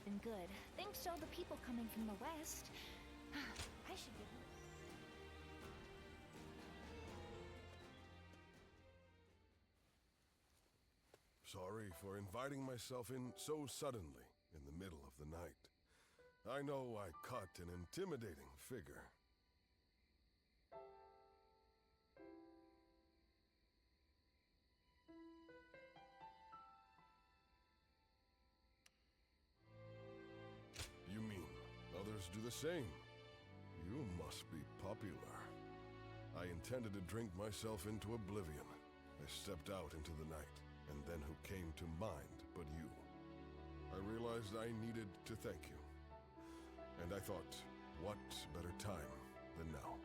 been good, thanks to all the people coming from the west. I should give you... Sorry for inviting myself in so suddenly in the middle of the night. I know I cut an intimidating figure. You mean others do the same? You must be popular. I intended to drink myself into oblivion. I stepped out into the night, and then who came to mind but you? I realized I needed to thank you. And I thought, what better time than now?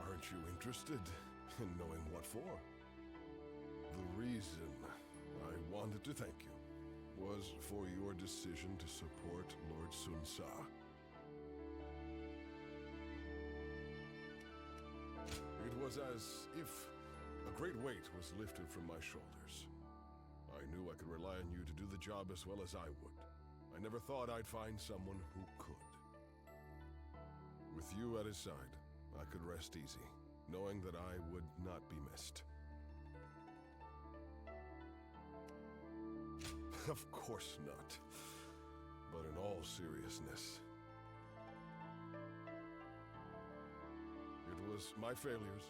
Aren't you interested in knowing what for? The reason I wanted to thank you was for your decision to support Lord Sun Sa. It was as if a great weight was lifted from my shoulders. I knew I could rely on you to do the job as well as I would. I never thought I'd find someone who could. With you at his side, I could rest easy, knowing that I would not be missed. Of course not. But in all seriousness, it was my failures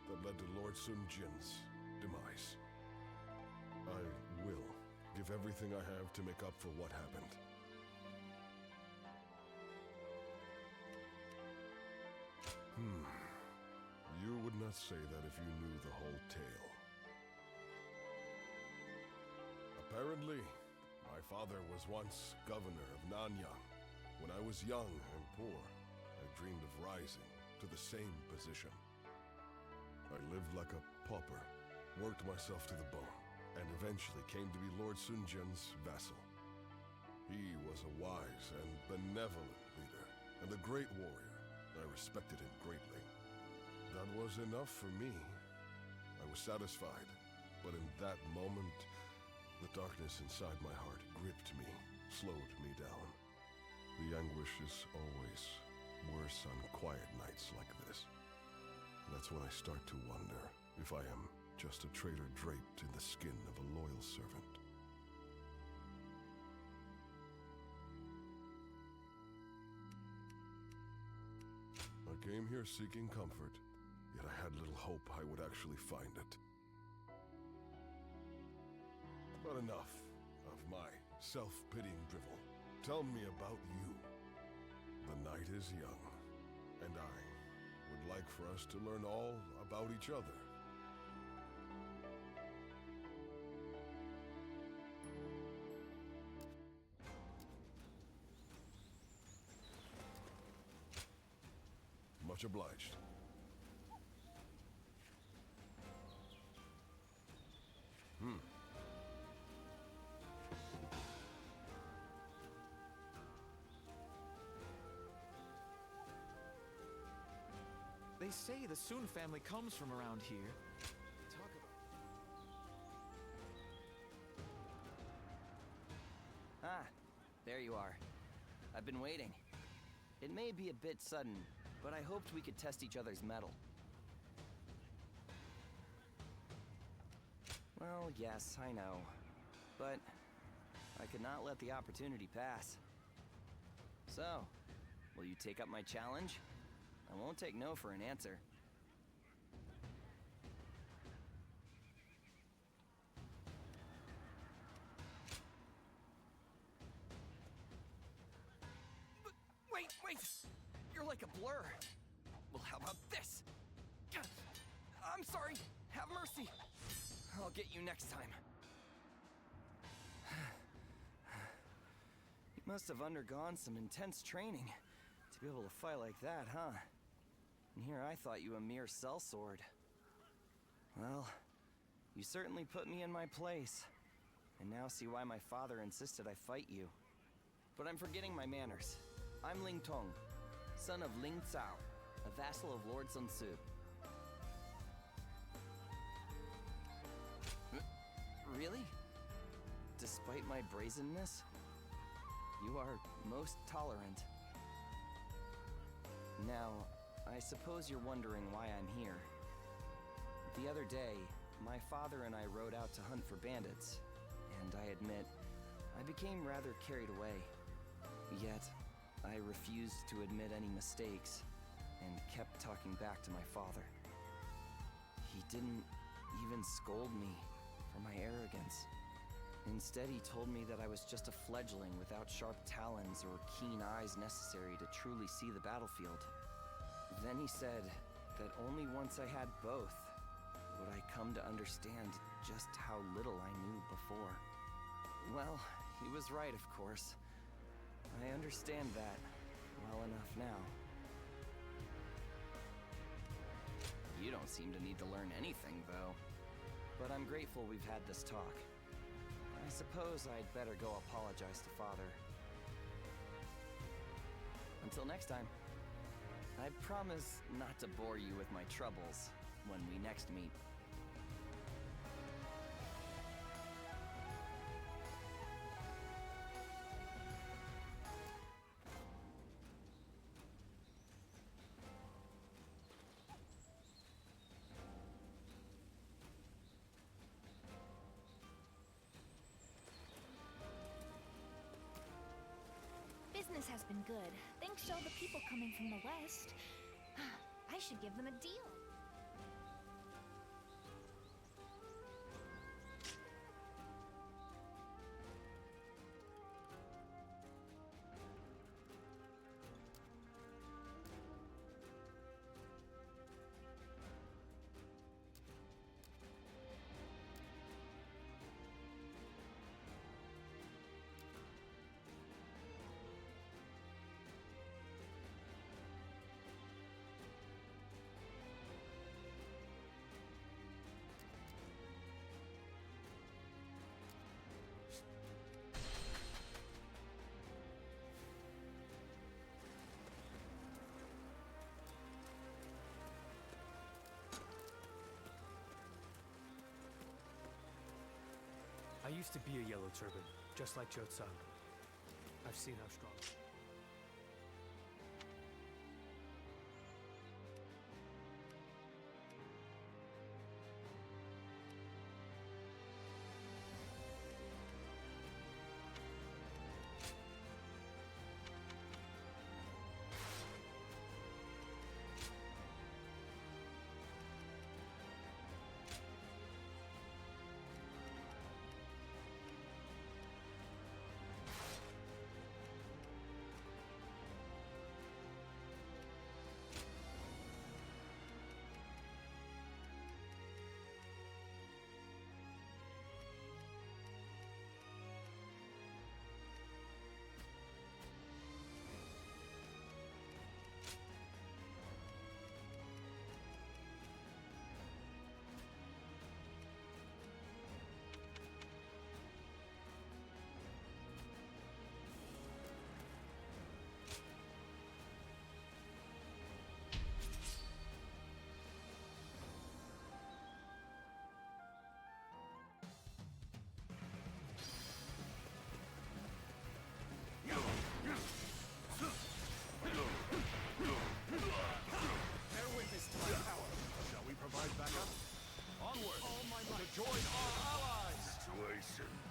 that led to Lord Sun Jin's demise. I will give everything I have to make up for what happened. You would not say that if you knew the whole tale. Apparently, my father was once governor of Nanyang. When I was young and poor, I dreamed of rising to the same position. I lived like a pauper, worked myself to the bone, and eventually came to be Lord Sun Jin's vassal. He was a wise and benevolent leader, and a great warrior. I respected him greatly. That was enough for me. I was satisfied, but in that moment, the darkness inside my heart gripped me, slowed me down. The anguish is always worse on quiet nights like this. That's when I start to wonder if I am just a traitor draped in the skin of a loyal servant. I came here seeking comfort, yet I had little hope I would actually find it. But enough of my self-pitying drivel. Tell me about you. The night is young, and I would like for us to learn all about each other. Much obliged. They say the Sun family comes from around here. Talk about... Ah, there you are. I've been waiting. It may be a bit sudden, but I hoped we could test each other's mettle. Well, yes, I know. But I could not let the opportunity pass. So, will you take up my challenge? I won't take no for an answer. But wait! You're like a blur. Well, how about this? I'm sorry. Have mercy. I'll get you next time. You must have undergone some intense training to be able to fight like that, huh? And here I thought you a mere sellsword. Well, you certainly put me in my place. And now see why my father insisted I fight you. But I'm forgetting my manners. I'm Ling Tong, son of Ling Cao, a vassal of Lord Sun Tzu. Really? despite my brazenness, you are most tolerant. Now, I suppose you're wondering why I'm here. The other day, my father and I rode out to hunt for bandits, and I admit, I became rather carried away. Yet, I refused to admit any mistakes, and kept talking back to my father. He didn't even scold me for my arrogance. Instead, he told me that I was just a fledgling without sharp talons or keen eyes necessary to truly see the battlefield. Then he said that only once I had both would I come to understand just how little I knew before. Well, he was right, of course. I understand that well enough now. You don't seem to need to learn anything, though. But I'm grateful we've had this talk. I suppose I'd better go apologize to Father. Until next time. I promise not to bore you with my troubles when we next meet. Business has been good, thanks to all the people coming from the west. I should give them a deal. I used to be a Yellow Turban, just like Cho-Tsung. I've seen how strong.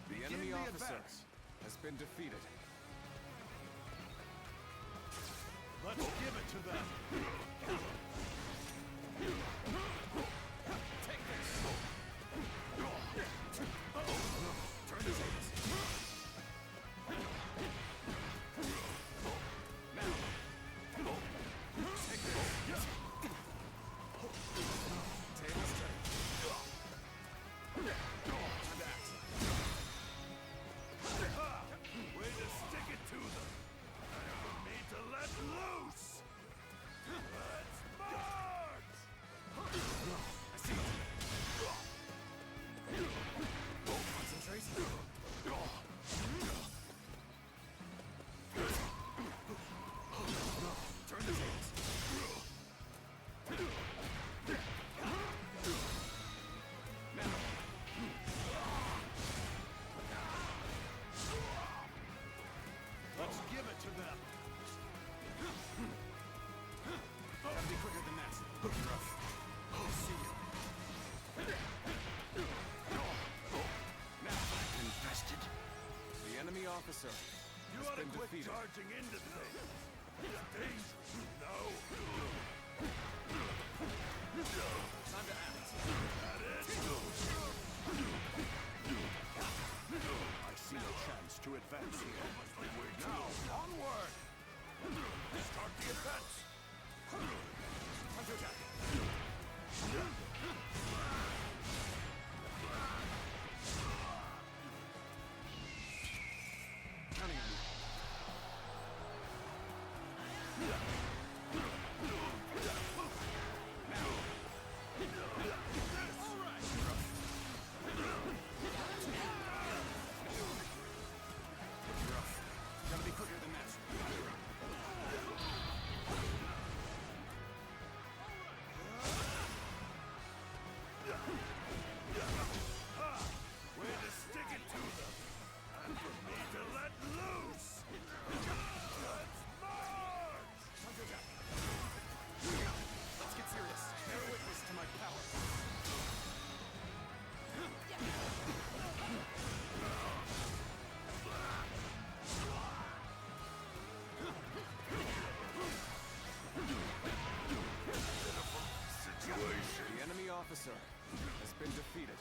The enemy officer has been defeated. Let's give it to them! Take this! Turn the tables. Now! Take this! Tables turn. And that. Way to stick it to them! I don't need to let loose! Let's march! officer You has ought to been quit defeated. charging into things. It's dangerous, you know. Time to act. That it? I see no chance to advance here. Now, onward! Start the advance! Time to attack. Counting on you. Gotta be quicker than that. Way to stick it to them! And for me to let loose! Let's march! Time to attack. Let's get serious. Bear witness to my power. Situation! The enemy officer has been defeated.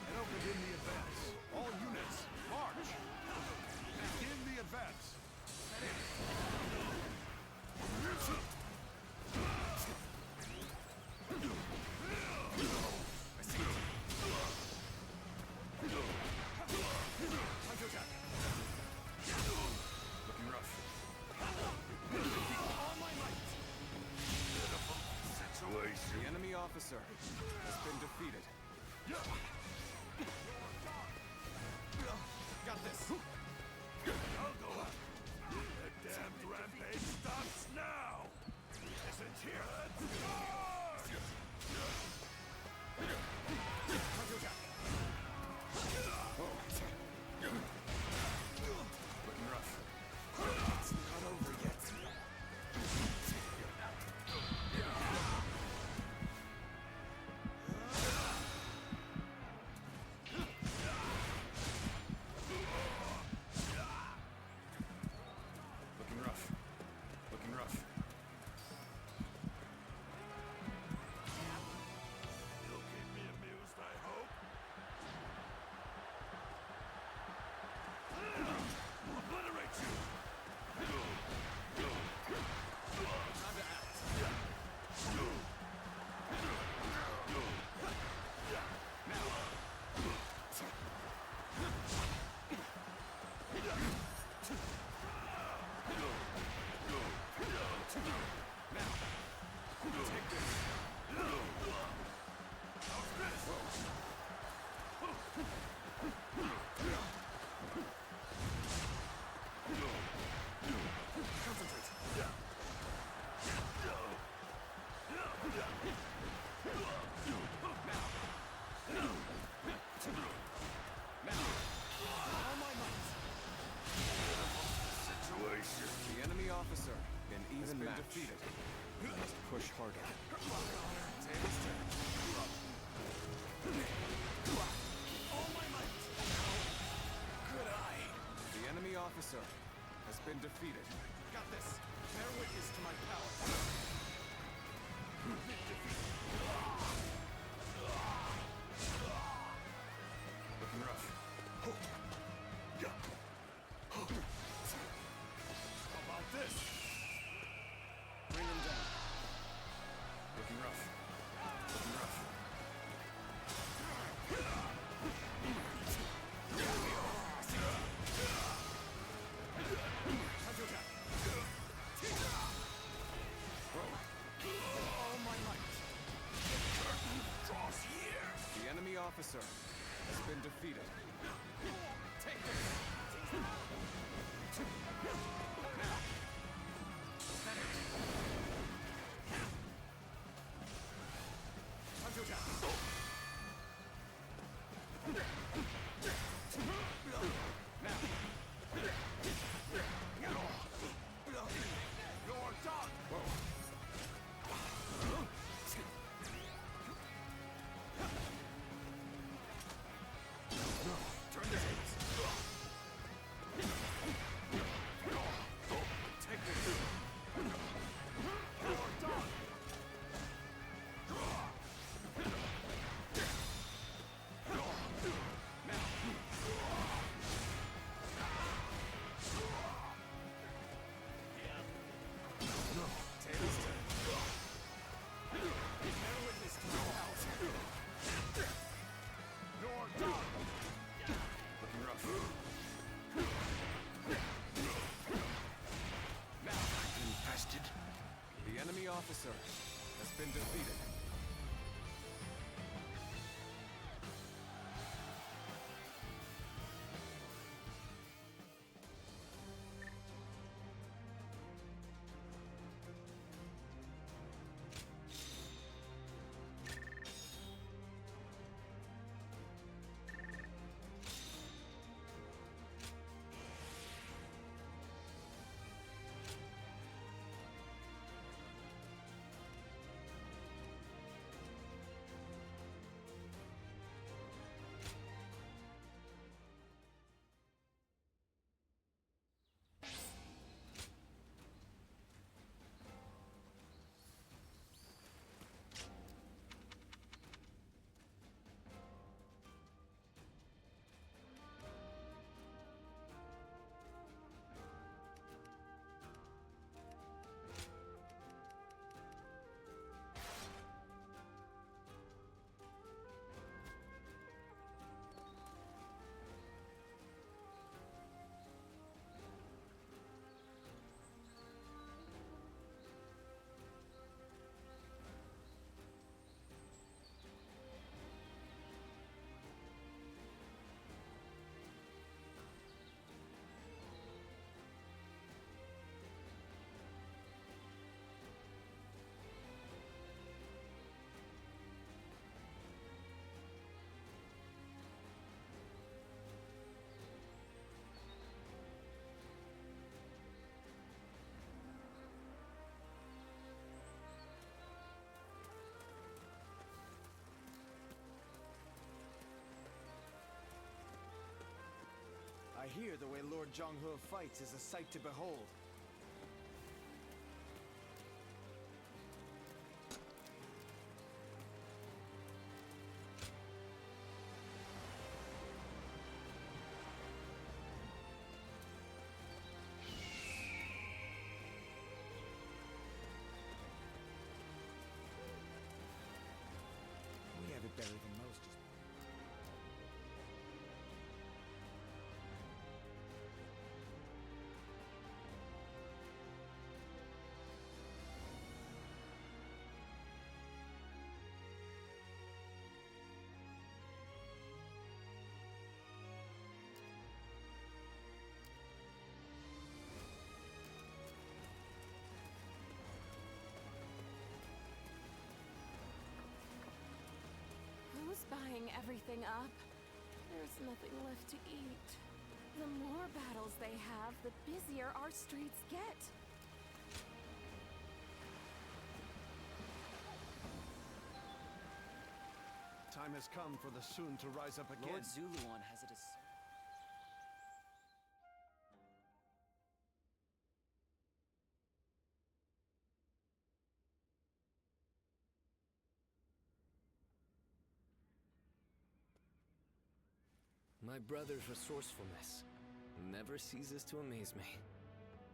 And open in the advance. All units, march! Begin the advance. Time to attack. Looking rough. All my might. Situation. The enemy officer has been defeated. Got this. I'll go up. The damned rampage stops now. Isn't here. Let's march! Time to attack. Looking rough. It's not over yet. Looking rough. Looking rough. You'll keep me amused, I hope. Obliterate you! Time to act. Take this. Concentrate. All my might. Situation. The enemy officer has been defeated. We must push harder. Tables turned. All my might. Good eye. The enemy officer has been defeated. Got this. Bear witness to my power. Looking rough. How about this? Bring him down. Looking rough. Looking rough. Time to attack. All my might. Draws here. The enemy officer has been defeated. Take this. Now. Time to attack. Now. You're done. officer has been defeated. I hear the way Lord Zhonghe fights is a sight to behold. We have it better than most. Who's buying everything up? There's nothing left to eat. The more battles they have, the busier our streets get. Time has come for the Sun to rise up again. Lord Zuluan has it as... My brother's resourcefulness never ceases to amaze me.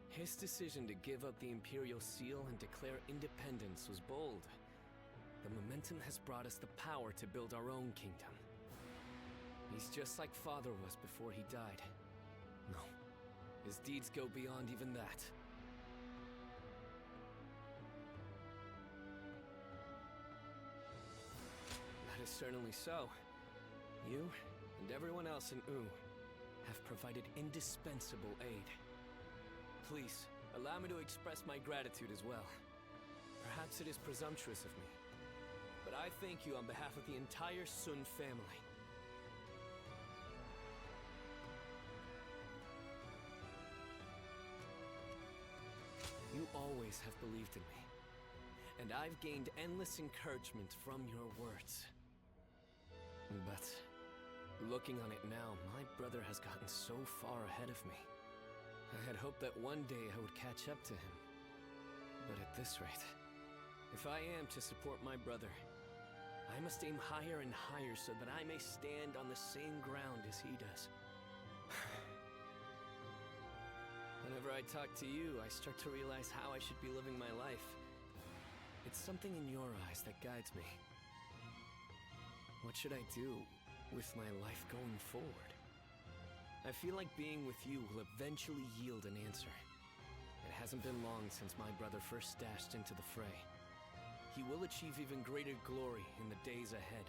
His decision to give up the Imperial Seal and declare independence was bold. The momentum has brought us the power to build our own kingdom. He's just like Father was before he died. No, his deeds go beyond even that. That is certainly so. You and everyone else in Wu have provided indispensable aid. Please, allow me to express my gratitude as well. Perhaps it is presumptuous of me, but I thank you on behalf of the entire Sun family. You always have believed in me, and I've gained endless encouragement from your words. But looking on it now, my brother has gotten so far ahead of me. I had hoped that one day I would catch up to him. But at this rate, if I am to support my brother, I must aim higher and higher so that I may stand on the same ground as he does. Whenever I talk to you, I start to realize how I should be living my life. It's something in your eyes that guides me. What should I do with my life going forward? I feel like being with you will eventually yield an answer. It hasn't been long since my brother first dashed into the fray. he will achieve even greater glory in the days ahead.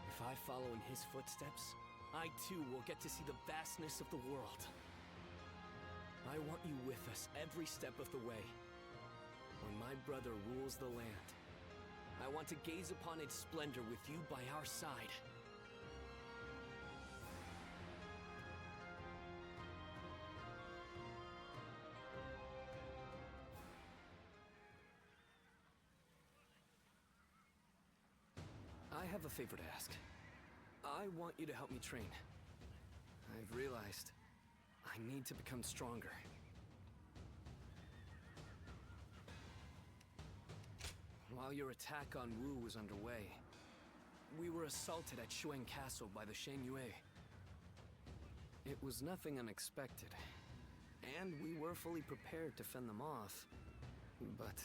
If I follow in his footsteps, I too will get to see the vastness of the world. I want you with us every step of the way. When my brother rules the land, I want to gaze upon its splendor with you by our side. I have a favor to ask. I want you to help me train. I've realized I need to become stronger. While your attack on Wu was underway, we were assaulted at Shuang Castle by the Shen Yue. It was nothing unexpected, and we were fully prepared to fend them off, but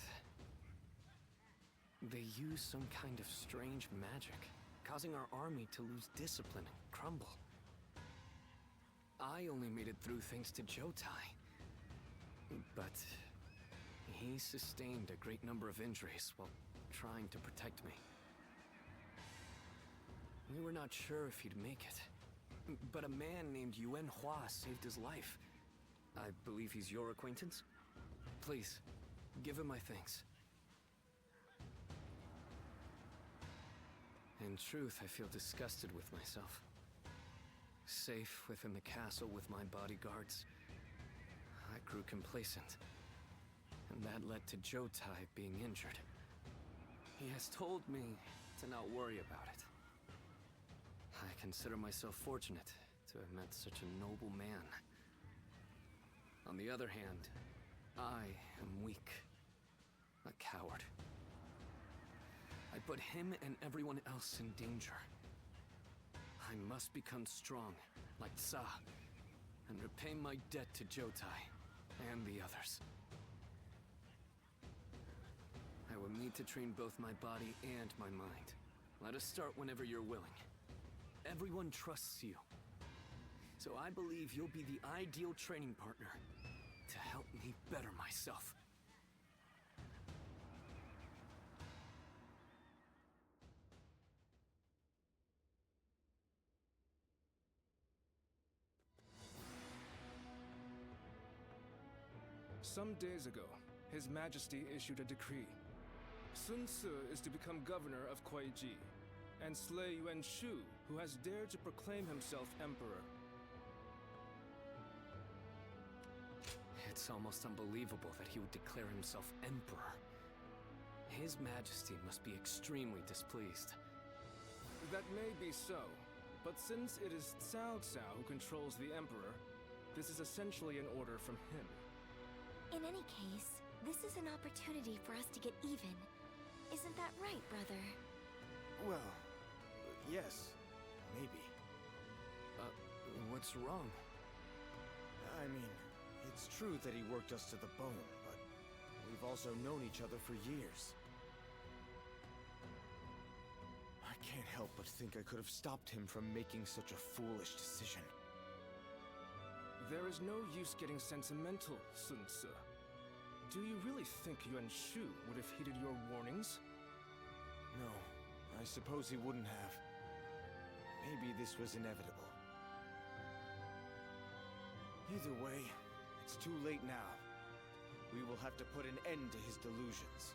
they used some kind of strange magic, causing our army to lose discipline and crumble. I only made it through thanks to Jotai, but he sustained a great number of injuries while trying to protect me. We were not sure if he'd make it, but a man named Yuan Hua saved his life. I believe he's your acquaintance? Please, give him my thanks. In truth, I feel disgusted with myself. Safe within the castle with my bodyguards, I grew complacent. And that led to Jotai being injured. He has told me to not worry about it. I consider myself fortunate to have met such a noble man. On the other hand, I am weak. A coward. I put him and everyone else in danger. I must become strong, like Sa, and repay my debt to Jotai and the others. I will need to train both my body and my mind. Let us start whenever you're willing. Everyone trusts you. So I believe you'll be the ideal training partner to help me better myself. Some days ago, His Majesty issued a decree. Sun Ce is to become governor of Kuai-ji, and slay Yuan Shu, who has dared to proclaim himself emperor. It's almost unbelievable that he would declare himself emperor. His Majesty must be extremely displeased. That may be so, but since it is Cao Cao who controls the emperor, this is essentially an order from him. In any case, this is an opportunity for us to get even. Isn't that right, brother? Well, yes, maybe. What's wrong? I mean, it's true that he worked us to the bone, but we've also known each other for years. I can't help but think I could have stopped him from making such a foolish decision. There is no use getting sentimental, Sun Ce. Do you really think Yuan Shu would have heeded your warnings? No, I suppose he wouldn't have. Maybe this was inevitable. Either way, it's too late now. We will have to put an end to his delusions.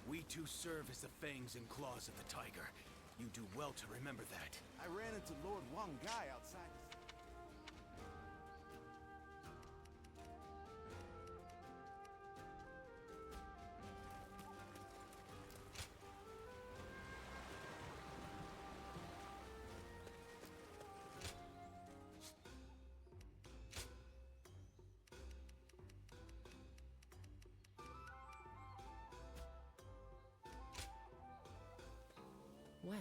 We two serve as the fangs and claws of the tiger. You do well to remember that. I ran into Lord Wang Gai outside. Well...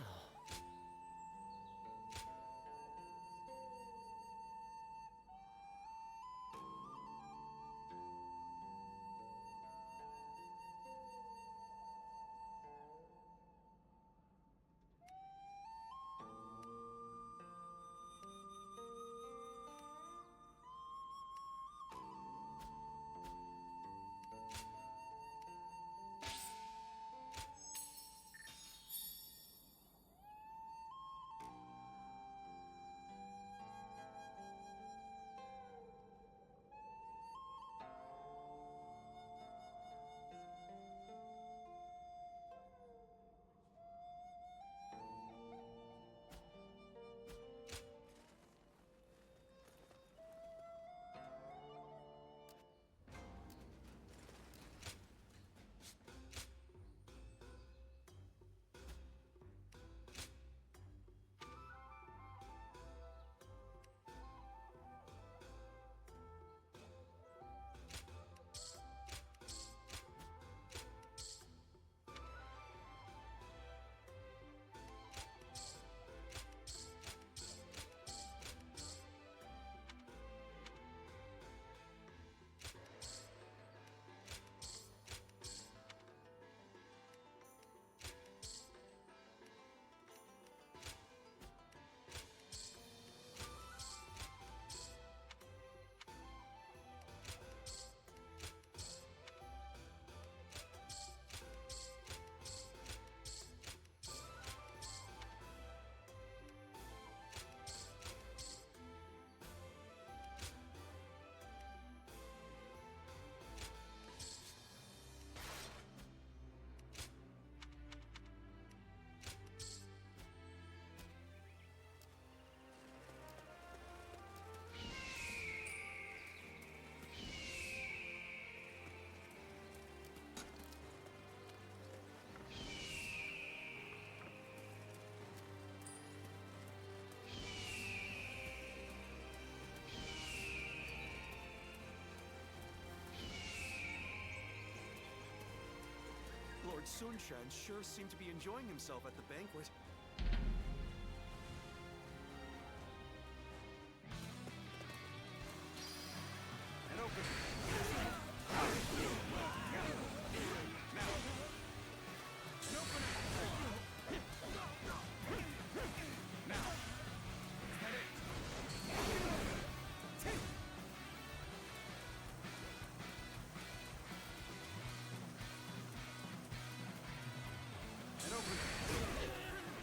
Lord Sun Quan sure seemed to be enjoying himself at the banquet. And open. Now. And open it. Now. Is that it? And open it.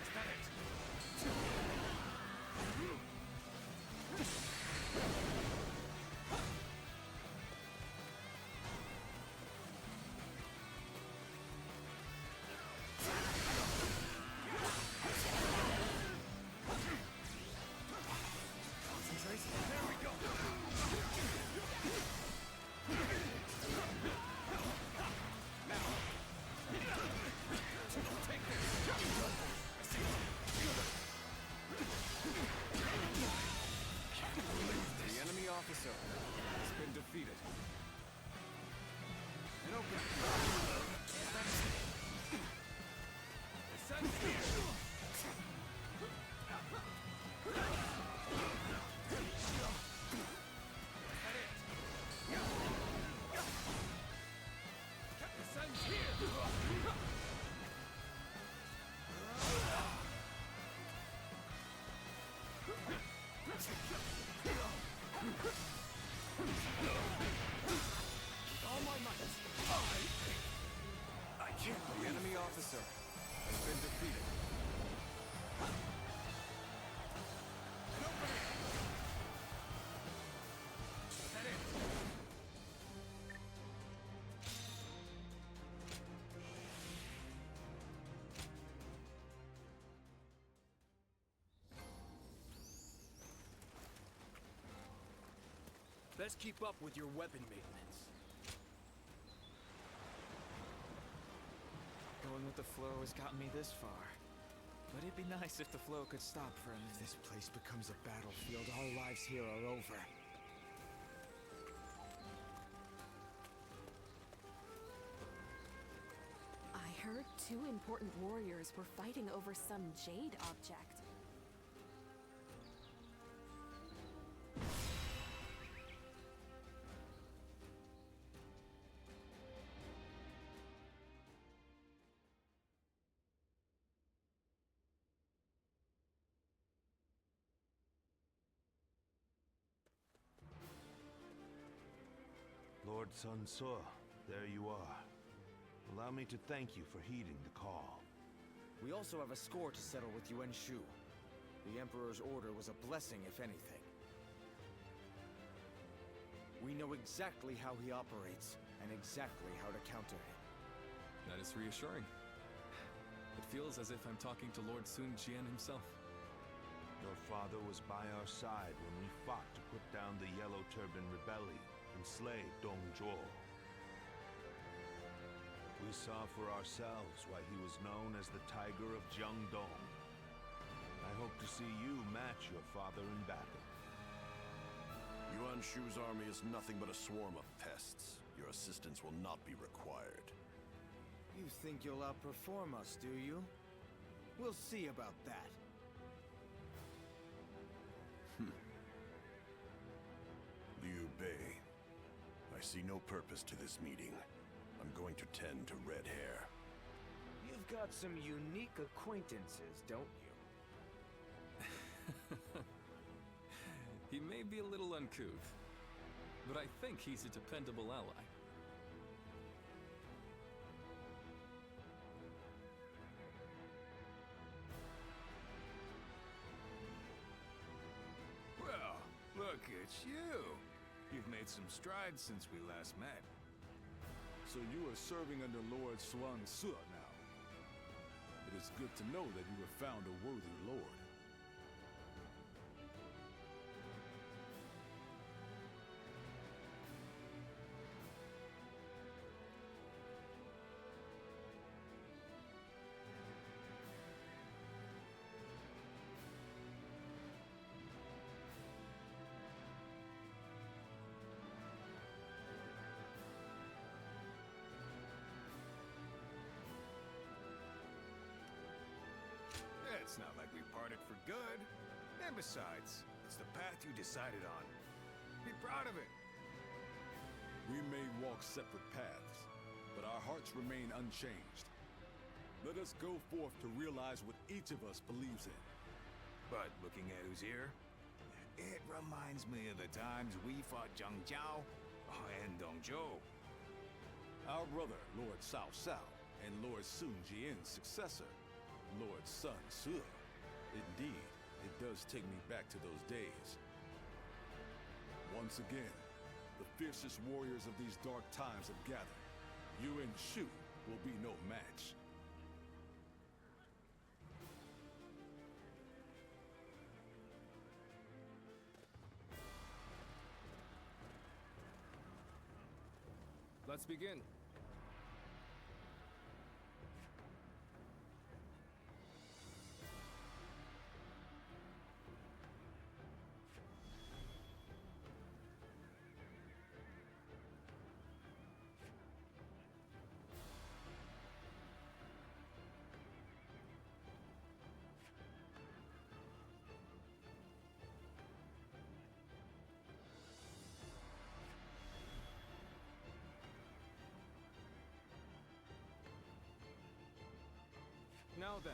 Is that it? Concentrate. There we go. Now. Take this. I see. The enemy officer has been defeated. And open. The sun's here. The sun's here. With all my might. I can't. The enemy officer has been defeated. And open it. Is that it? Best keep up with your weapon maintenance. Going with the flow has gotten me this far. But it'd be nice if the flow could stop for a minute. If this place becomes a battlefield, our lives here are over. I heard 2 important warriors were fighting over some jade object. Lord Sun Ce, there you are. Allow me to thank you for heeding the call. We also have a score to settle with Yuan Shu. The Emperor's order was a blessing, if anything. We know exactly how he operates, and exactly how to counter him. That is reassuring. It feels as if I'm talking to Lord Sun Jian himself. Your father was by our side when we fought to put down the Yellow Turban Rebellion and slay Dong Zhuo. We saw for ourselves why he was known as the Tiger of Jiangdong. I hope to see you match your father in battle. Yuan Shu's army is nothing but a swarm of pests. Your assistance will not be required. You think you'll outperform us, do you? We'll see about that. Liu Bei, I see no purpose to this meeting. I'm going to tend to red hair. You've got some unique acquaintances, don't you? He may be a little uncouth, but I think he's a dependable ally. Well, look at you. You've made some strides since we last met. So you are serving under Lord Sun Ce now. It is good to know that you have found a worthy lord. good. And besides, it's the path you decided on. Be proud of it. We may walk separate paths, but our hearts remain unchanged. Let us go forth to realize what each of us believes in. But looking at who's here, it reminds me of the times we fought Zhang Jiao and Dong Zhou. Our brother, Lord Cao Cao, and Lord Sun Jian's successor, Lord Sun Ce. Indeed, it does take me back to those days. Once again, the fiercest warriors of these dark times have gathered. You and Shu will be no match. Let's begin. Now then.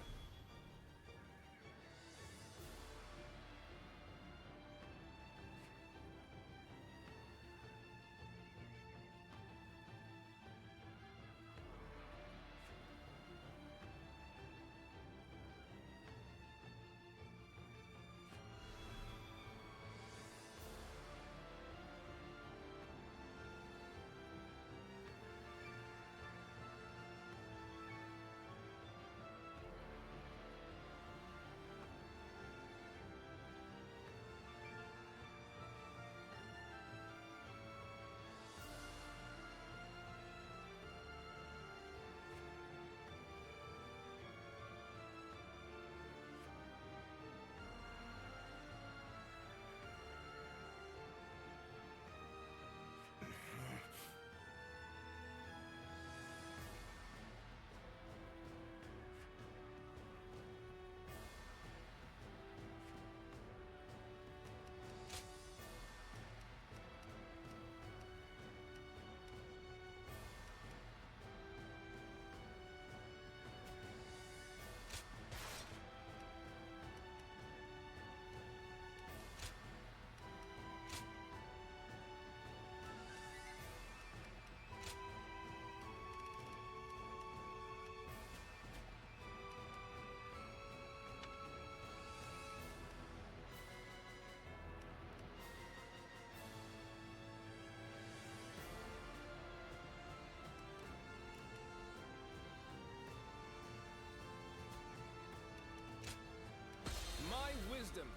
My wisdom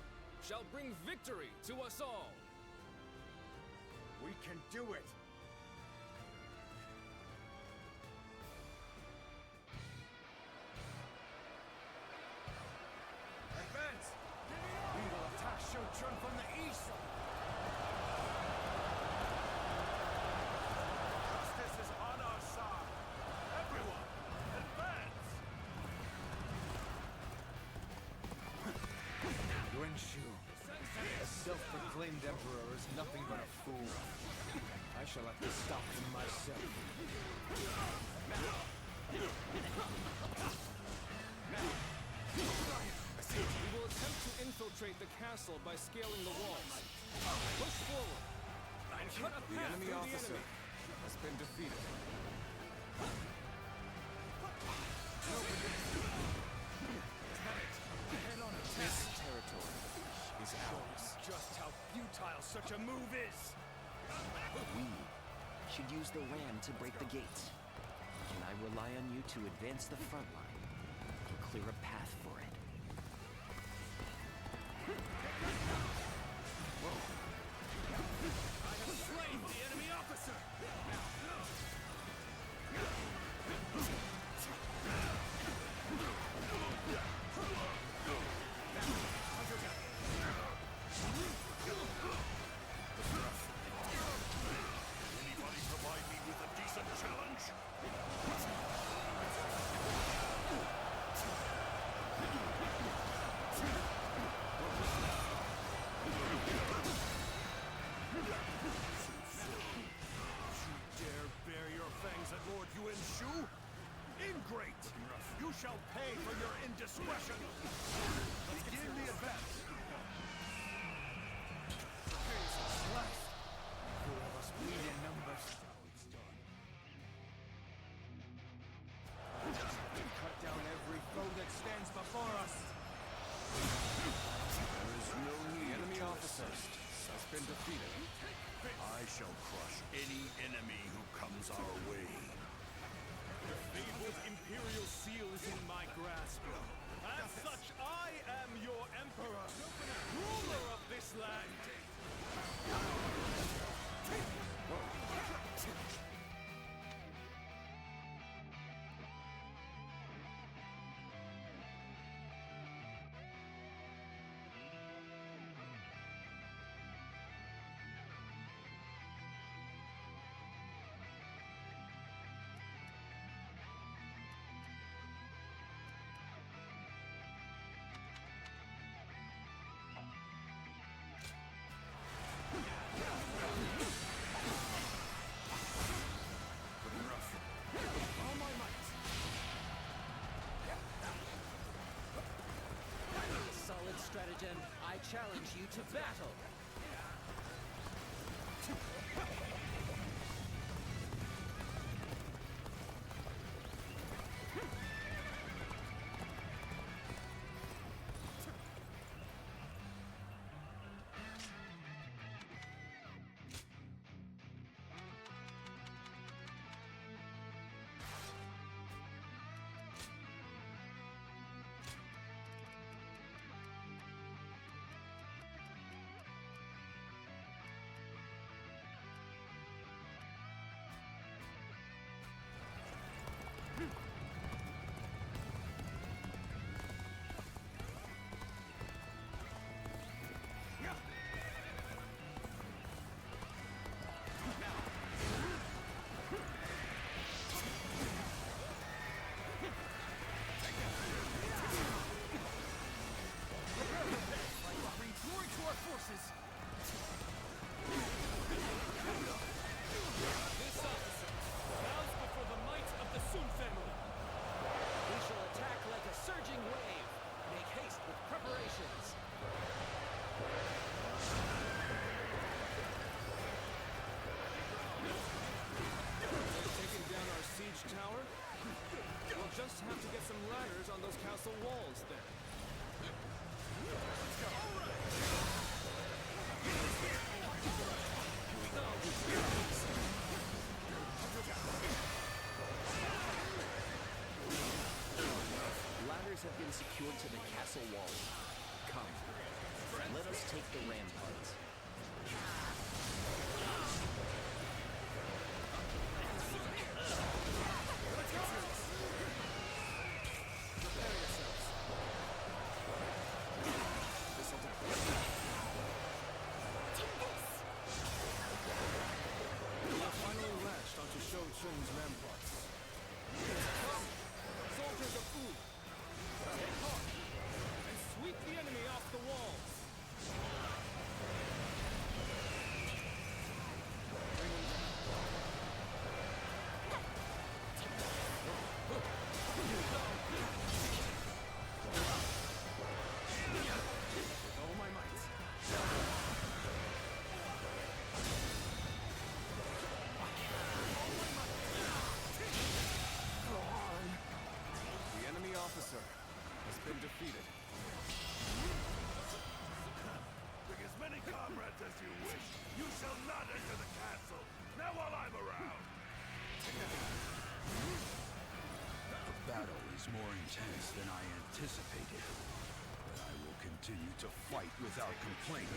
shall bring victory to us all. We can do it. Advance! We will attack Shouchun from the east. Justice is on our side. Everyone, advance! Yuan Shu, a self-proclaimed emperor, is nothing but a fool. I shall have to stop him myself. We will attempt to infiltrate the castle by scaling the walls. Push forward. And cut a The path enemy through officer the enemy. has been defeated. This territory is ours. Just how futile such a move is! We should use the ram to break the gates. Can I rely on you to advance the front line and clear a path for it? I have slain the enemy officer! Anybody provide me with a decent challenge? Shu? Ingrate! You shall pay for your indiscretion! Begin the advance! Few of us bleed in numbers. Cut down every foe that stands before us. There is no need. The enemy to officer resist. has been defeated. I shall crush any enemy who comes our way. The fabled Imperial seal is in my grasp. As such, I am your emperor, ruler of this land. Solid stratagem. I challenge you to battle. Just have to get some ladders on those castle walls then. Ladders have been secured to the castle wall. Come, let us take the ramparts. Shun's ramparts. Come, soldiers of Wu! Take heart and sweep the enemy off the walls! Bring him down. With all my might. Officer has been defeated. Bring as many comrades as you wish. You shall not enter the castle. Now while I'm around. The battle is more intense than I anticipated. But I will continue to fight without complaint.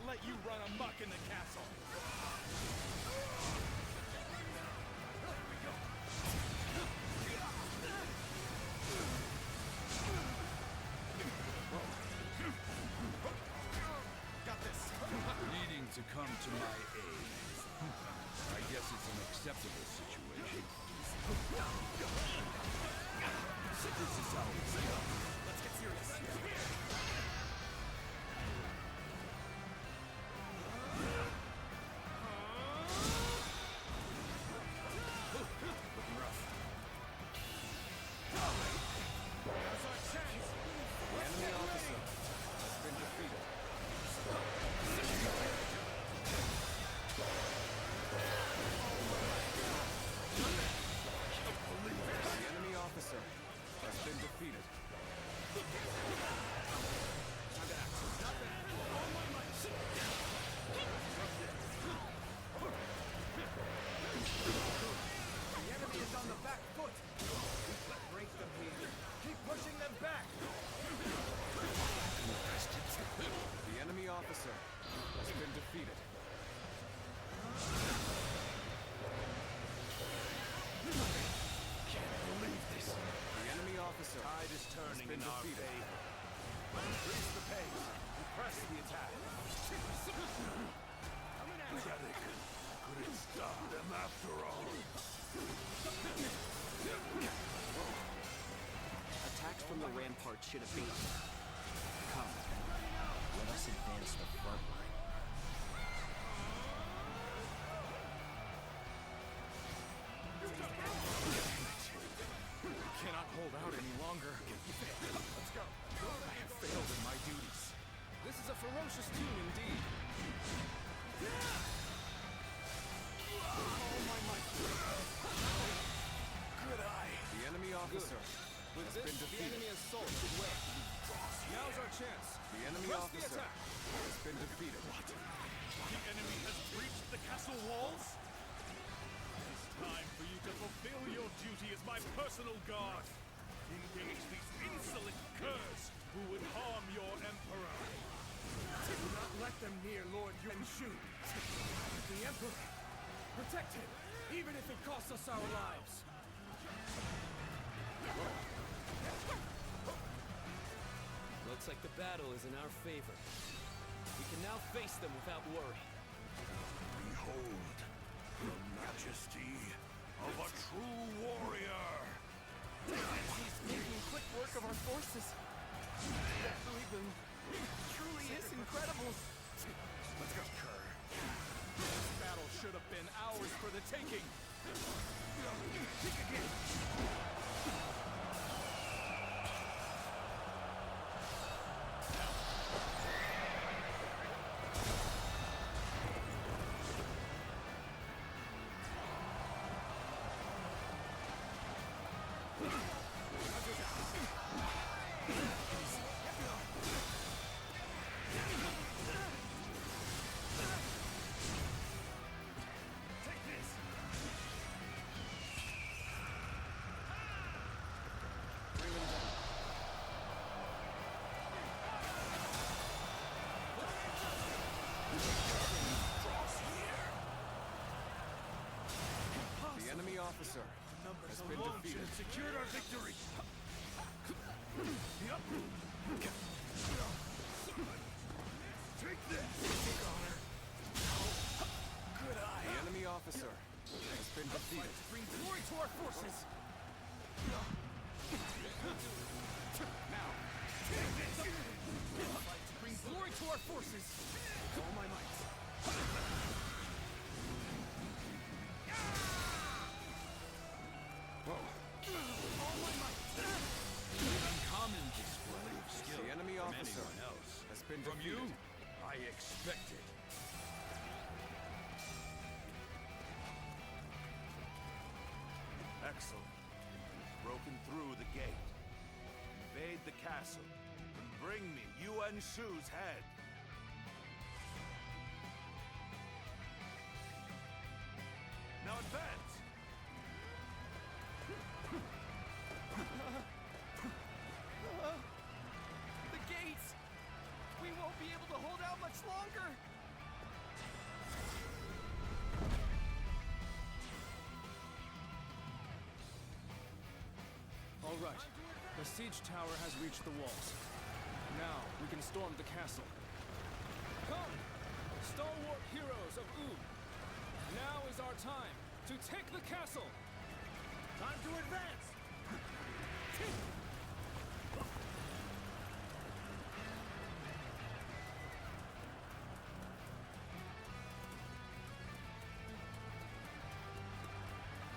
Let you run amok in the castle. Got this. Needing to come to my aid. I guess it's an acceptable situation. This is how it's done. Let's get serious. Looking rough. There's our chance. The enemy officer has been defeated. The enemy officer has been defeated. Time to act. Not bad. All my might. The enemy is on the back foot. Let's break them here. Keep pushing them back. The enemy officer has been defeated. Can't believe this. The enemy officer Tide is turning in our defeated. favor. Increase the pace and press the attack. Coming at you. Pathetic. Could it stop them after all? Attacks from the rampart should abate. Come, let us advance the front line. We cannot hold out any longer. Let's go. I have failed in my duties. This is a ferocious tune indeed. All my might. Good eye. The enemy officer With has this, been the defeated. enemy assault should win. Now's our chance. The enemy Press the officer attack. has been defeated. The enemy has breached the castle walls? It's time for you to fulfill your duty as my personal guard. Engage these insolent curs who would harm your emperor. Do not let them near Lord Yuan-Shu. The Emperor. Protect him, even if it costs us our lives. Looks like the battle is in our favor. We can now face them without worry. Behold, the majesty of a true warrior. He's making quick work of our forces. Truly is incredible. Let's go. This battle should have been ours for the taking. Kick again. The enemy officer has been defeated. Secured our victory. Take this. Good eye. The enemy officer has been defeated. Bring glory to our forces. Now, Bring glory to our forces. all my might. All my might. Uncommon display of skill The enemy from officer anyone else. has been From you, defeated. I expected. Excellent. You've broken through the gate. Invade the castle and bring me Yuan Shu's head. Now advance! The gates! We won't be able to hold out much longer! All right. The siege tower has reached the walls. Now we can storm the castle. Come, stalwart heroes of Ub. Now is our time to take the castle! Time to advance!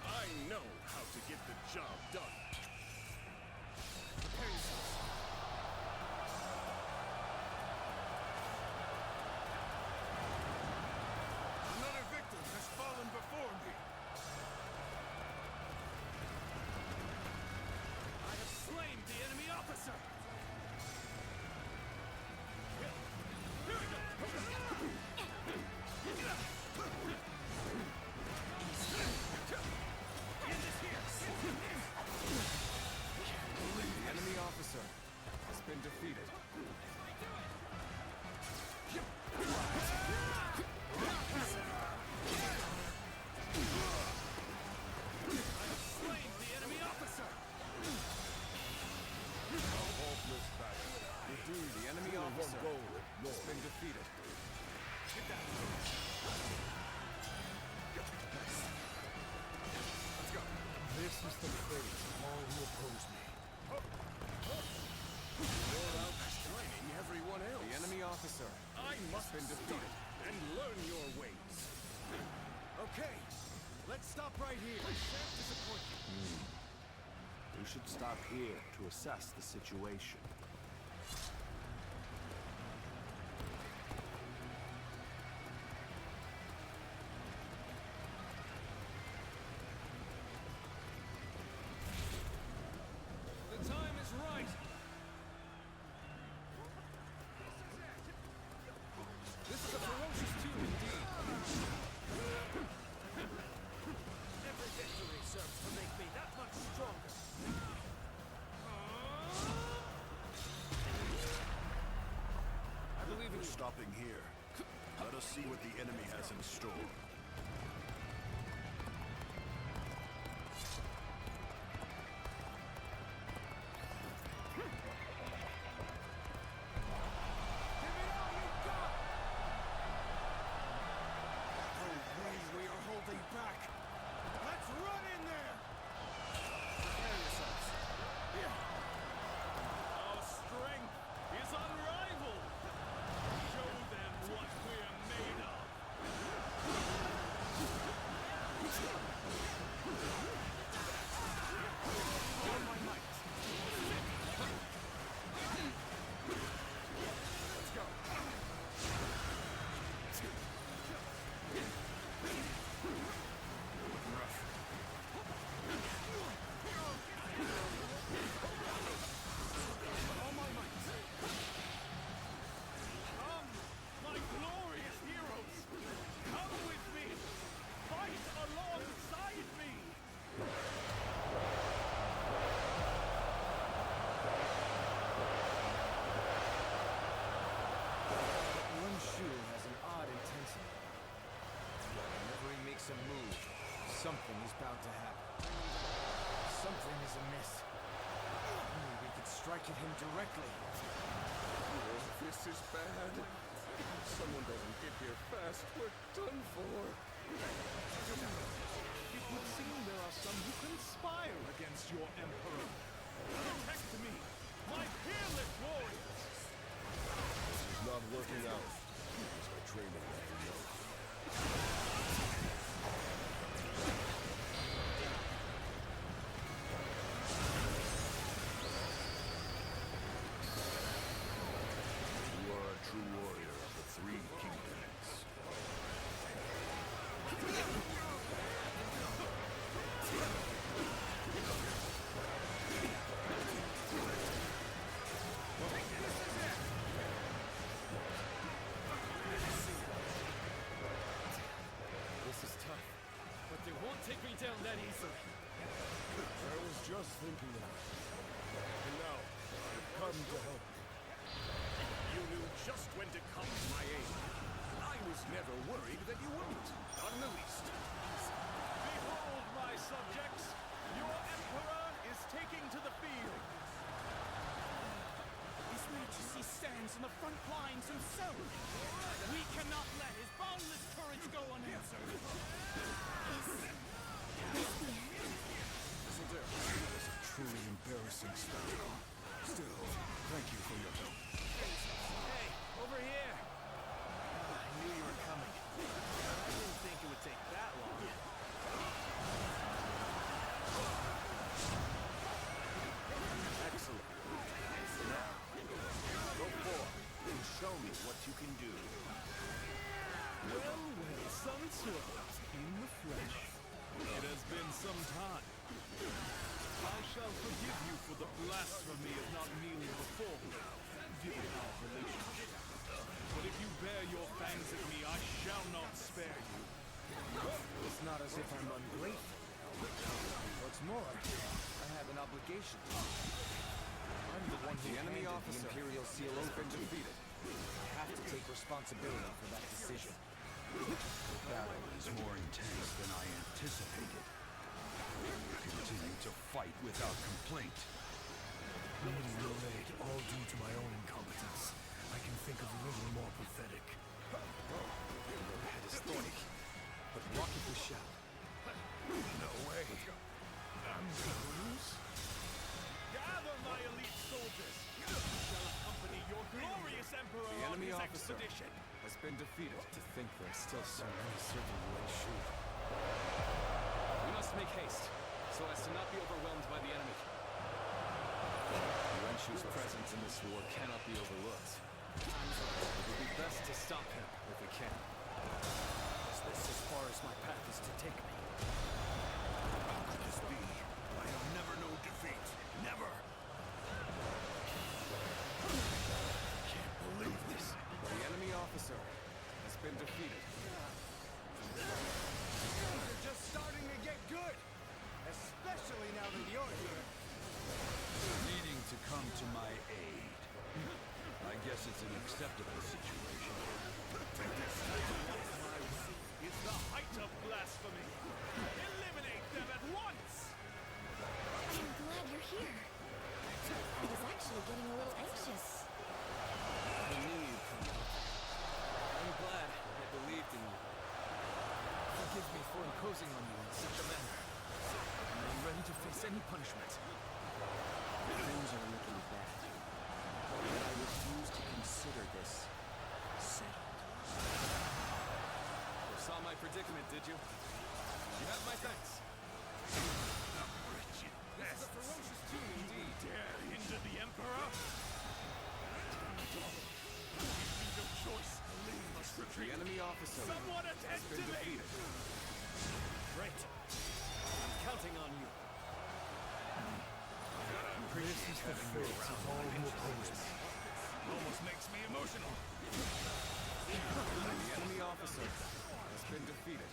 I know how to get the job done. Prepare yourselves. Another victim has fallen before me. I have slain the enemy officer. The enemy officer has been defeated. I have slain the enemy officer. Hopeless battle. The enemy officer has been defeated. Get that. Let's go. This is the fate of all who oppose me. You're outstriking everyone else. The enemy officer I must been defeated. and learn your ways. Okay, let's stop right here. I shan't disappoint you. We should stop here to assess the situation. The time is right! This is a ferocious tune indeed. Every victory serves to make me that much stronger. I believe in We're you. stopping here. Let us see what the enemy has in store. We are holding back. Let's run in there. Prepare yourselves. Our strength is unrivaled. Show them what we're made of. All my might. Let's go. All my might. Come, my glorious heroes. Come with me. Fight alongside me. One shoe has an odd intensity. Whenever he makes a move, something is bound to happen. Something is amiss. Only we could strike at him directly. This is bad. If someone doesn't get here fast, we're done for. It would seem there are some who conspire against your emperor. Protect me, my fearless warriors. This is not working out. As my training let me know. You are a true warrior of the Three Kingdoms. This is tough, but they won't take me down that easily. I was just thinking of it. And now, I've come to help. You knew just when to come to my aid. I was never worried that you wouldn't. Not in the least. Behold, my subjects. Your emperor is taking to the field. His Majesty stands in the front lines himself. We cannot let his boundless courage go unanswered. Sun in the flesh. It has been some time. I shall forgive you for the blasphemy of not kneeling before me, given our relationship. But if you bear your fangs at me, I shall not spare you. It's not as if I'm ungrateful. What's more, I have an obligation. I'm the one who The enemy handed officer the Imperial Seal has over been to me. defeated. I have to take responsibility for that decision. The battle is more intense than I anticipated. I will continue to fight without complaint. Needing your aid, all due to my own incompetence. I can think of little more pathetic. The head is thorny, but rocket we shall. No way. I'm gonna lose. Gather my elite soldiers. You shall accompany your glorious emperor The on enemy his officer expedition. has been defeated. To think there are still so many serving Yuan Shu. We must make haste, so as to not be overwhelmed by the enemy. Yuan Shu's presence in this war cannot be overlooked. It would be best to stop him if we can. Is this as far as my path is to take me? How could this be? I have never known defeat. Never! Can't believe this. The enemy officer has been defeated. Things are just starting to get good! Especially now that you're here. Needing to come to my aid. I guess it's an acceptable situation. It's the height of blasphemy. Eliminate them at once. I'm glad you're here. I was actually getting a little anxious. I knew you'd come out. I'm glad I believed in you. Forgive me for imposing on you in such a manner. I am ready to face any punishment. Things are looking bad. But I refuse to consider this settled. You saw my predicament, did you? You have my thanks. Wretched This is a ferocious tune indeed. dare hinder the emperor? No choice. We must The retreat. enemy officer Someone has attend been to me. defeated. Great. I'm counting on you. This is the fate of all who oppose me. Almost makes me emotional. The enemy officer has been defeated.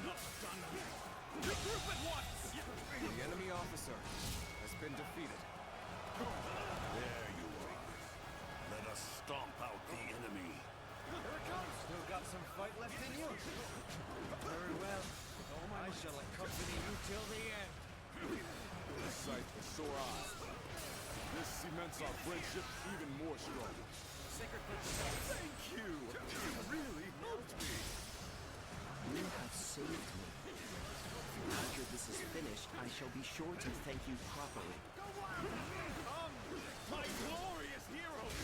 Not done yet. Regroup at once. The enemy officer has been defeated. There you are. Let us stomp out the enemy. Here it comes! Still got some fight left in you. Very well. I shall accompany you till the end. This sight for sore eyes. This cements our friendship even more strong. Sacred Thank you! You really helped me! You have saved me. After this is finished, I shall be sure to thank you properly. Come, my glorious heroes.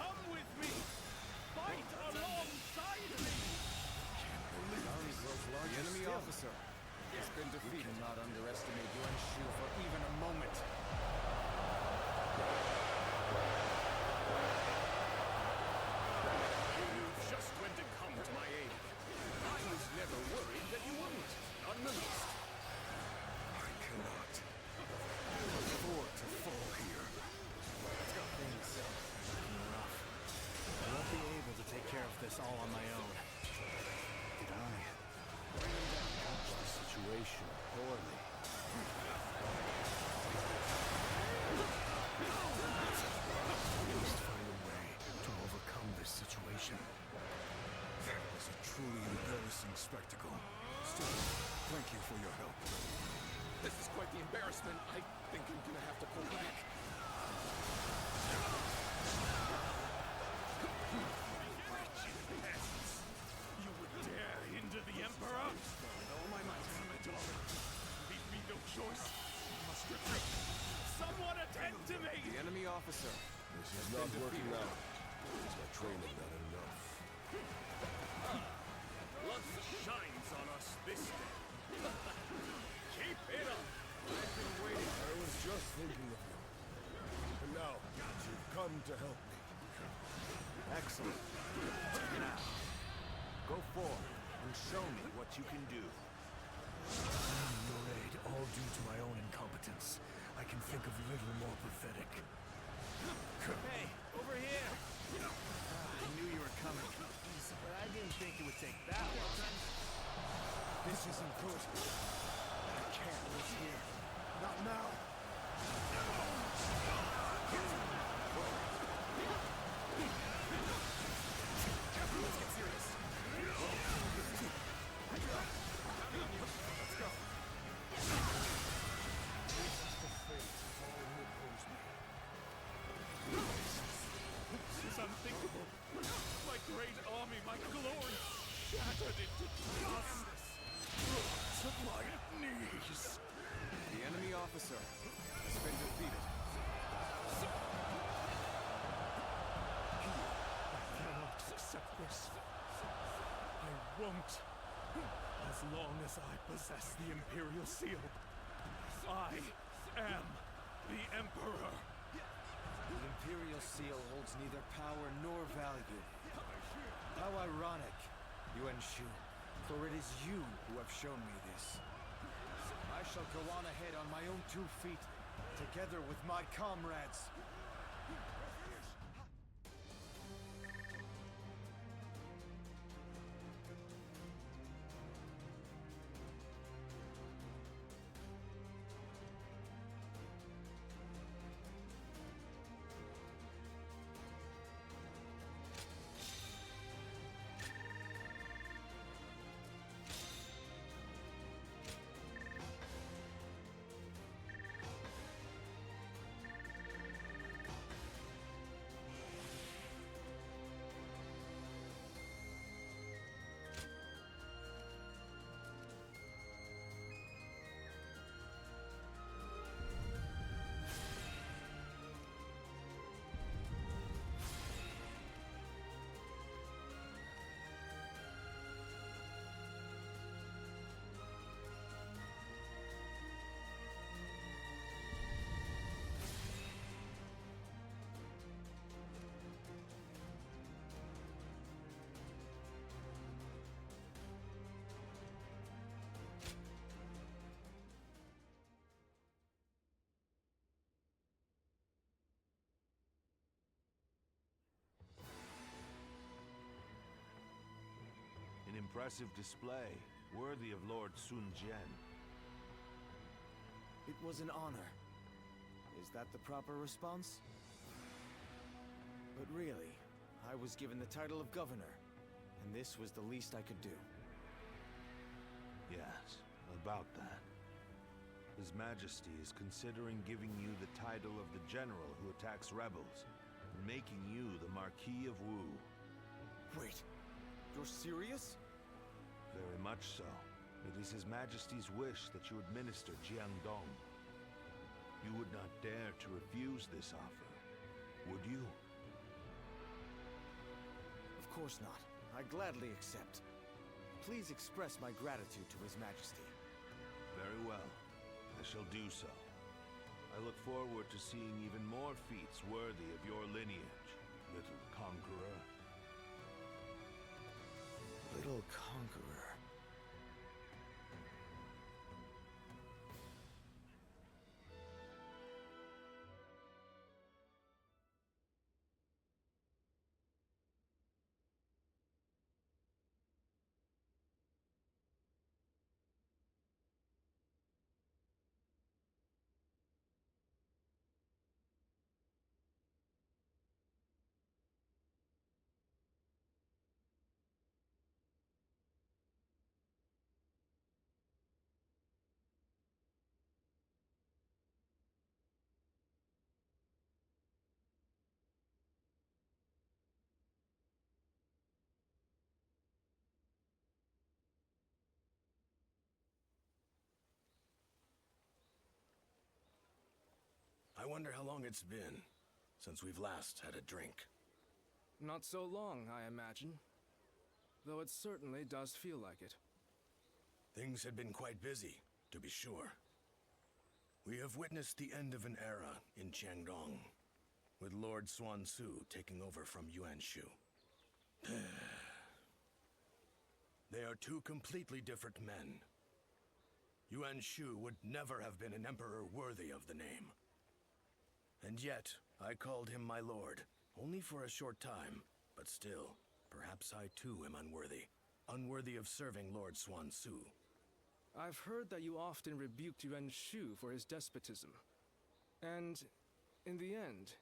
Come with me. Fight alongside me. The enemy officer has been You defeated. cannot underestimate Yuan Shu for even a moment. You knew just when to come to my aid. I was never worried that you wouldn't. Not in the least. I cannot afford to fall here. Things are looking rough. I won't be able to take care of this all on my own. Did I judge the situation poorly? We must find a way to overcome this situation. That was a truly embarrassing spectacle. Still, thank you for your help. This is quite the embarrassment. I think I'm gonna have to pull back. Wretched pests. You would dare hinder the emperor? With all my might, my daughter. Leave me no choice. I must retreat. Someone attend to me. The enemy officer This is has not been working defeated. out. Is my training not enough? Blood shines on us this day. Keep it up. I've been waiting. I was just thinking of you. And now, you've come to help me. Excellent. Now, go forward. what you can do. Your aid, all due to my own incompetence. I can think of little more pathetic. Hey, over here! I knew you were coming, but I didn't think it would take that long. This isn't good. I can't live here. Not now. Let's get serious. Let's go. This is the fate of all who oppose me. This is unthinkable. My great army, my glory, shattered into dust. To my knees. The enemy officer has been defeated. I cannot accept this. I won't. As long as I possess the Imperial Seal, I am the Emperor. The Imperial Seal holds neither power nor value. How ironic, Yuan Shu, for it is you who have shown me this. I shall go on ahead on my own 2 feet, together with my comrades. An impressive display, worthy of Lord Sun Jian. It was an honor. Is that the proper response? But really, I was given the title of governor, and this was the least I could do. Yes, about that. His Majesty is considering giving you the title of the general who attacks rebels, and making you the Marquis of Wu. Wait, you're serious? Very much so. It is His Majesty's wish that you administer Jiangdong. You would not dare to refuse this offer, would you? Of course not. I gladly accept. Please express my gratitude to His Majesty. Very well. I shall do so. I look forward to seeing even more feats worthy of your lineage, little conqueror. Little conqueror. I wonder how long it's been since we've last had a drink. Not so long, I imagine. Though it certainly does feel like it. Things had been quite busy, to be sure. We have witnessed the end of an era in Jiangdong, with Lord Xuan Su taking over from Yuan Shu. They are are two completely different men. Yuan Shu would never have been an emperor worthy of the name. And yet, I called him my lord, only for a short time, but still, perhaps I too am unworthy. Unworthy of serving Lord Swan Su. I've heard that you often rebuked Yuan Shu for his despotism. And, in the end,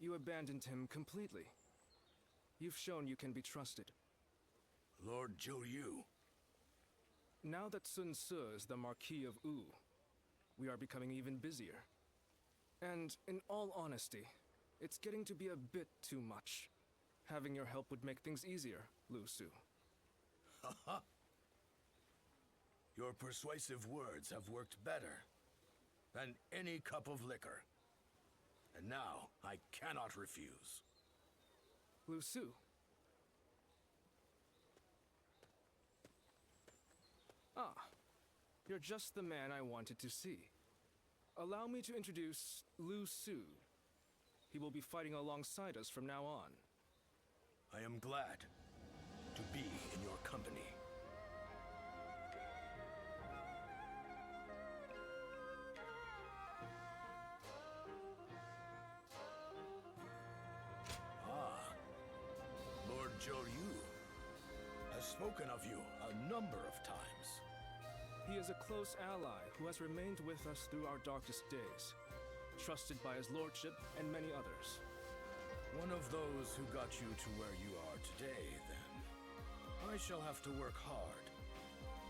you abandoned him completely. You've shown you can be trusted. Lord Zhou Yu. Now that Sun Ce is the Marquis of Wu, we are becoming even busier. And, in all honesty, it's getting to be a bit too much. Having your help would make things easier, Lu Su. Haha. Your persuasive words have worked better than any cup of liquor. And now, I cannot refuse. Lu Su. Ah, you're just the man I wanted to see. Allow me to introduce Lu Su. He will be fighting alongside us from now on. I am glad to be in your company. Ah, Lord Zhou Yu has spoken of you a number of times. He is a close ally who has remained with us through our darkest days, trusted by his lordship and many others. One of those who got you to where you are today, then. I shall have to work hard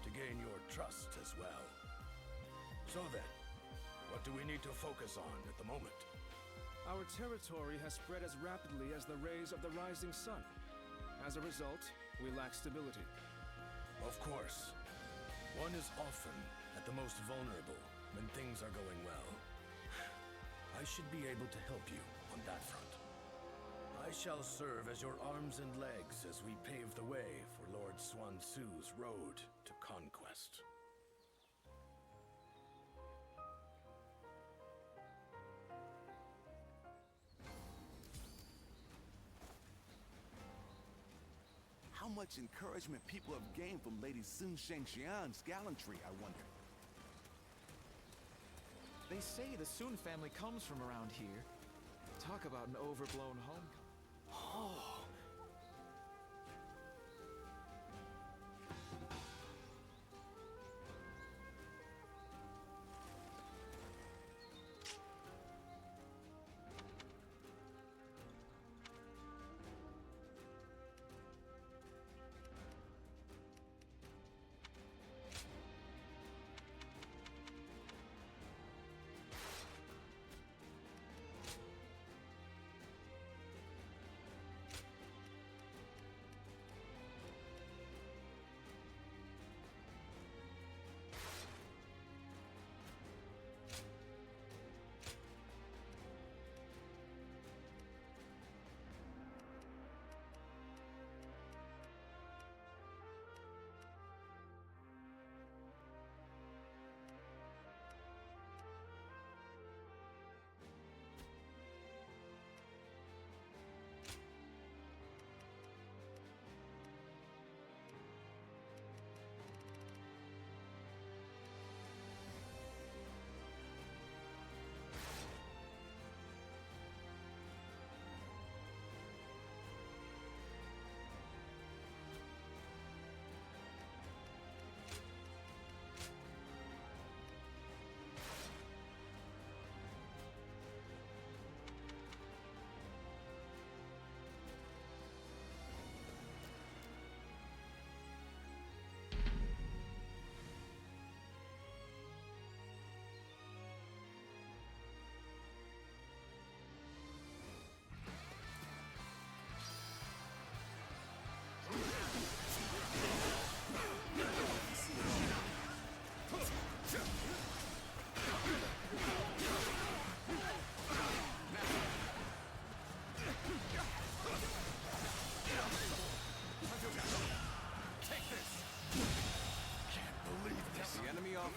to gain your trust as well. So then, what do we need to focus on at the moment? Our territory has spread as rapidly as the rays of the rising sun. As a result, we lack stability. Of course. One is often at the most vulnerable when things are going well. I should be able to help you on that front. I shall serve as your arms and legs as we pave the way for Lord Swan Su's road to conquest. How much encouragement people have gained from Lady Sun Shengxian's gallantry, I wonder. They say the Sun family comes from around here. Talk about an overblown homecoming. Oh.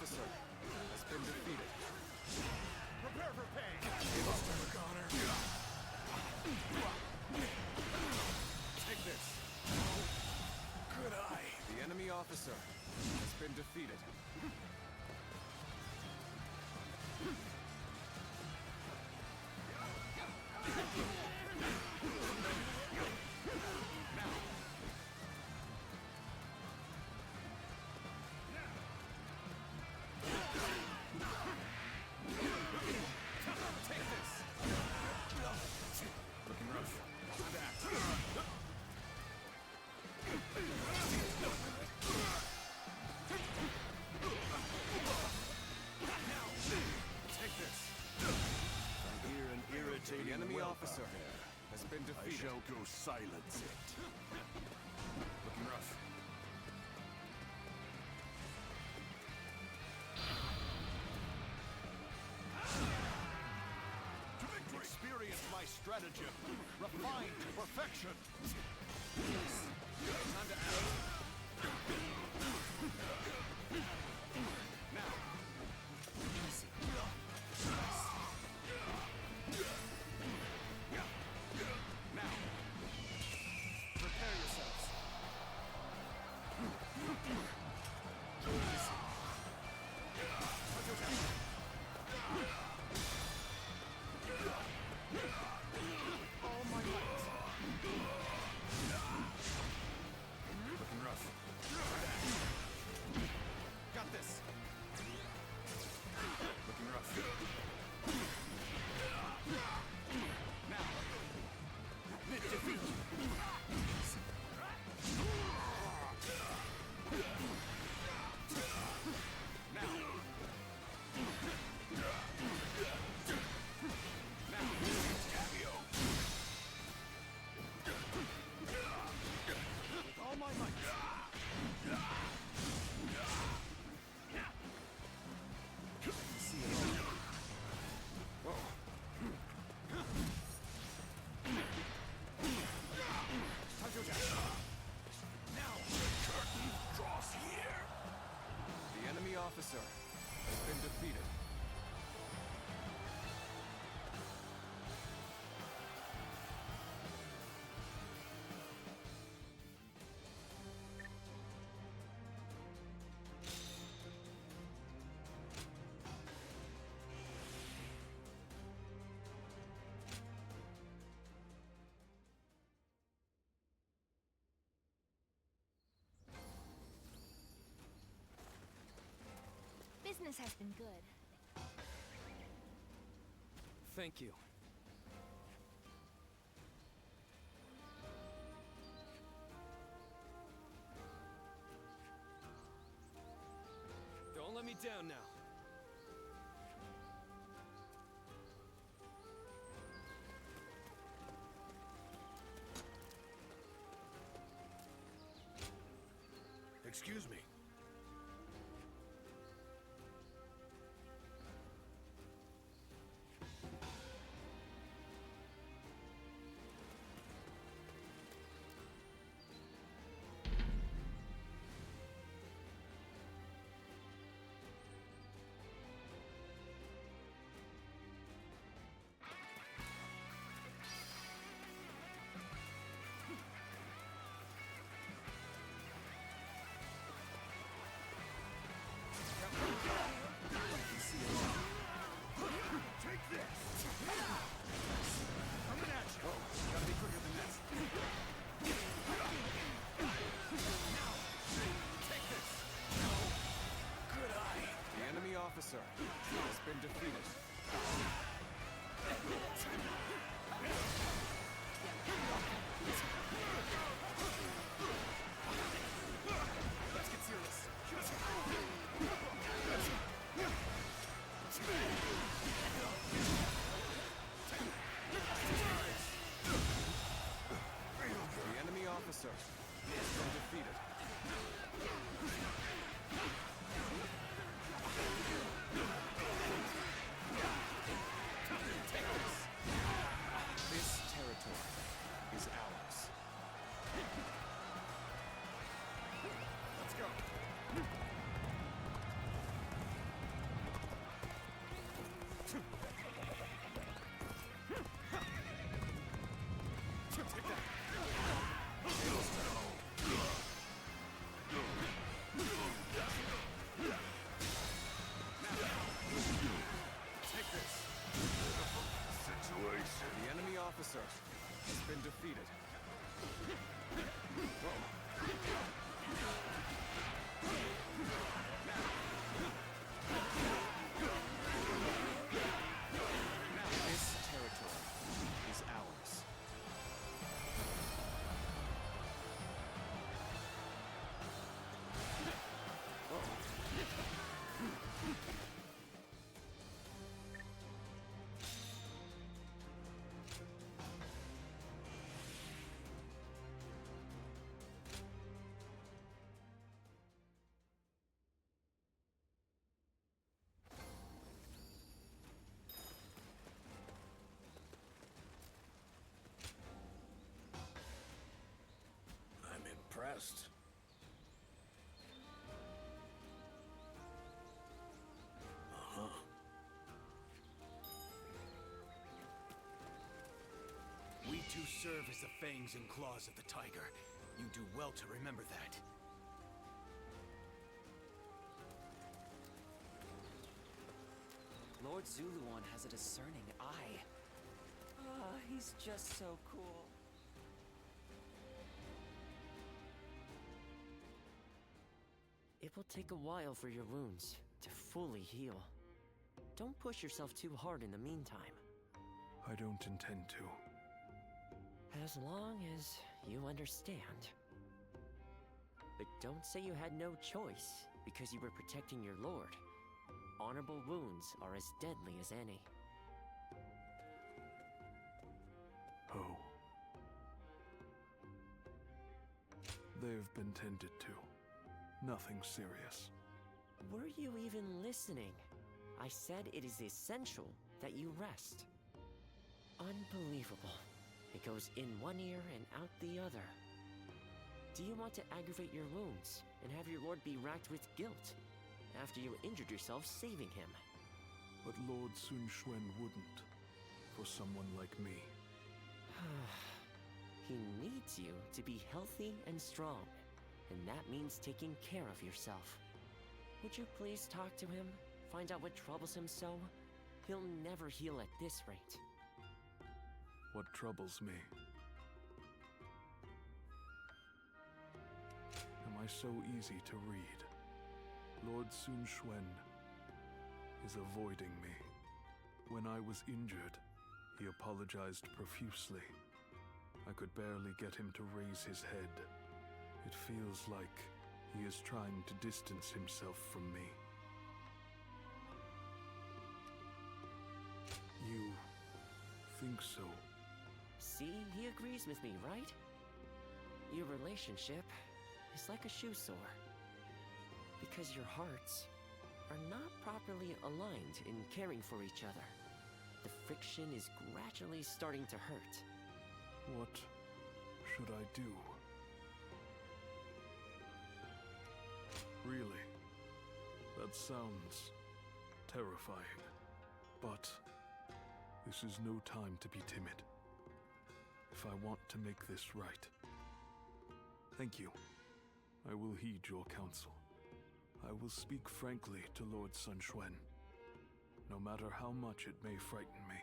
officer has been defeated. Prepare for pain! Take this. Could I? The enemy officer has been defeated. The enemy officer has been defeated. I shall go silence it. Looking rough. To victory! Experience my stratagem, refined to perfection. Time to act. Now. Easy. Now. Prepare yourselves. All my might. Looking rough. Got this. Looking rough. Now. Admit defeat. Now. Cameo. With all my might. See it all. Time to attack. Now. Curtain draws here. The enemy officer has been defeated. Business has been good. Thank you. Don't let me down now. Excuse me. Officer has been defeated. Let's get serious. The enemy officer has been defeated. This territory is ours. Let's go. Take that. serve as the fangs and claws of the tiger. You do well to remember that. Lord Zuluan has a discerning eye. Ah, he's just so cool. It will take a while for your wounds to fully heal. Don't push yourself too hard in the meantime. I don't intend to. As long as you understand. But don't say you had no choice because you were protecting your lord. Honorable wounds are as deadly as any. Oh. They've been tended to. Nothing serious. Were you even listening? I said it is essential that you rest. Unbelievable. It goes in one ear and out the other. Do you want to aggravate your wounds and have your lord be racked with guilt after you injured yourself saving him? But Lord Sun Quan wouldn't, for someone like me. He needs you to be healthy and strong, and that means taking care of yourself. Would you please talk to him? Find out what troubles him so? He'll never heal at this rate. What troubles me? Am I so easy to read? Lord Sun Quan is avoiding me. When I was injured, he apologized profusely. I could barely get him to raise his head. It feels like he is trying to distance himself from me. You think so? See, he agrees with me, right? Your relationship is like a shoe sore. Because your hearts are not properly aligned in caring for each other. The friction is gradually starting to hurt. What should I do? Really? That sounds terrifying. But this is no time to be timid. If I want to make this right. Thank you. I will heed your counsel. I will speak frankly to Lord Sun Quan, no matter how much it may frighten me.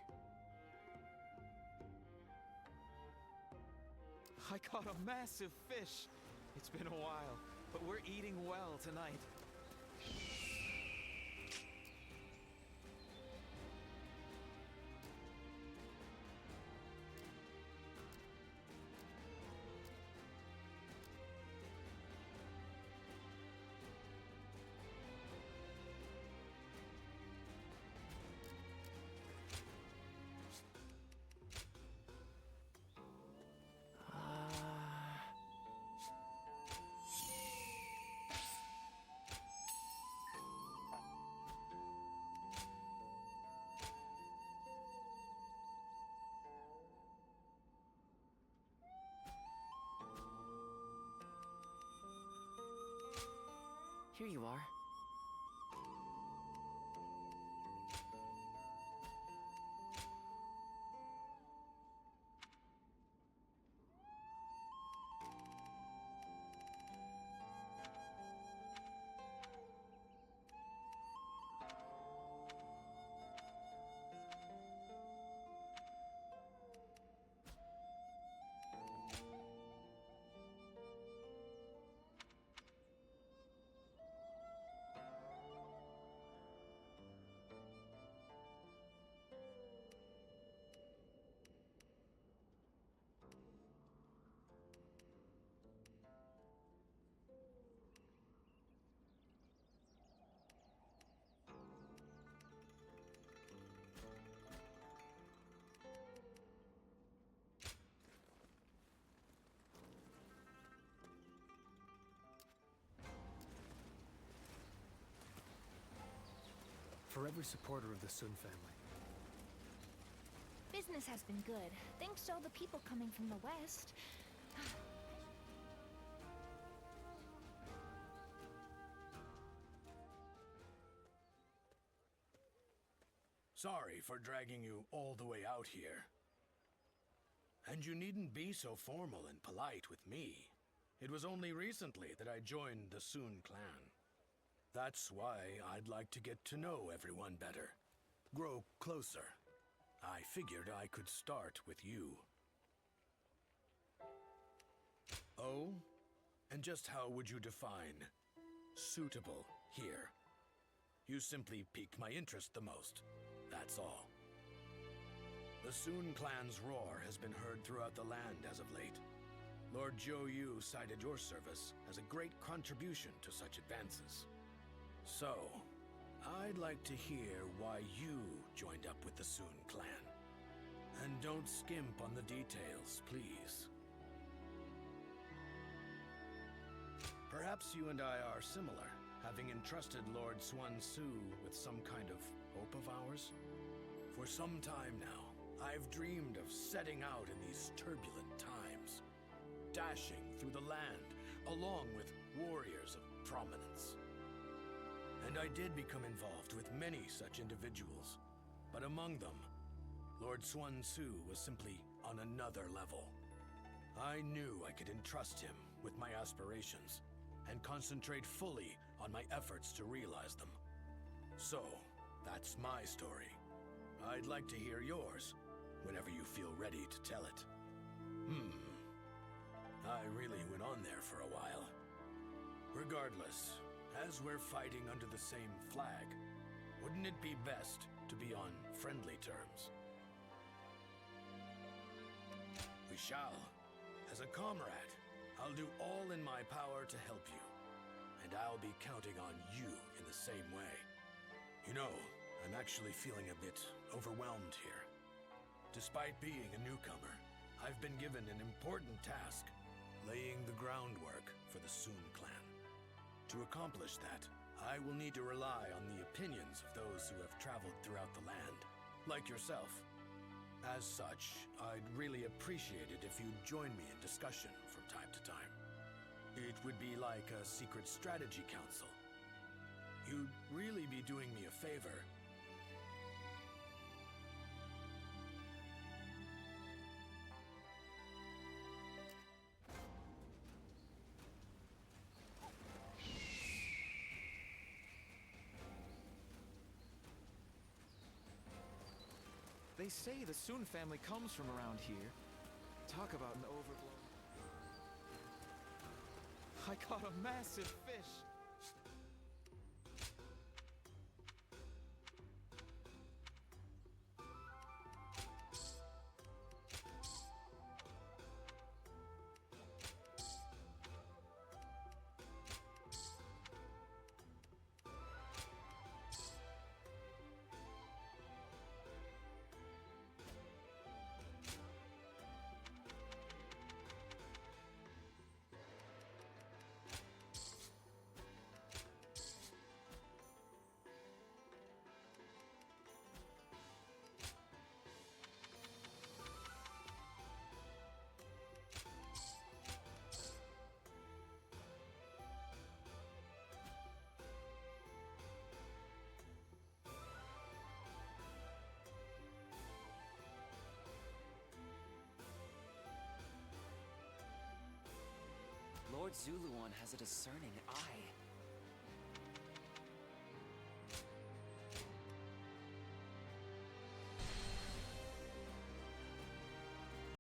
I caught a massive fish. It's been a while, but we're eating well tonight. Here you are. For every supporter of the Sun family. Business has been good, thanks to all the people coming from the west. Sorry for dragging you all the way out here. And you needn't be so formal and polite with me. It was only recently that I joined the Sun clan. That's why I'd like to get to know everyone better. Grow closer. I figured I could start with you. Oh? And just how would you define suitable here? You simply piqued my interest the most. That's all. The Sun clan's roar has been heard throughout the land as of late. Lord Zhou Yu cited your service as a great contribution to such advances. So, I'd like to hear why you joined up with the Sun clan. And don't skimp on the details, please. Perhaps you and I are similar, having entrusted Lord Xuan Su with some kind of hope of ours. For some time now, I've dreamed of setting out in these turbulent times, dashing through the land along with warriors of prominence. And I did become involved with many such individuals, but among them, Lord Xuan Su was simply on another level. I knew I could entrust him with my aspirations and concentrate fully on my efforts to realize them. So, that's my story. I'd like to hear yours, whenever you feel ready to tell it. I really went on there for a while. Regardless, as we're fighting under the same flag, wouldn't it be best to be on friendly terms? We shall. As a comrade, I'll do all in my power to help you. And I'll be counting on you in the same way. You know, I'm actually feeling a bit overwhelmed here. Despite being a newcomer, I've been given an important task, laying the groundwork for the Sun clan. To accomplish that, I will need to rely on the opinions of those who have traveled throughout the land, like yourself. As such, I'd really appreciate it if you'd join me in discussion from time to time. It would be like a secret strategy council. You'd really be doing me a favor. They say the Sun family comes from around here. Talk about an overblown... I caught a massive fish! Lord Zuluan has a discerning eye.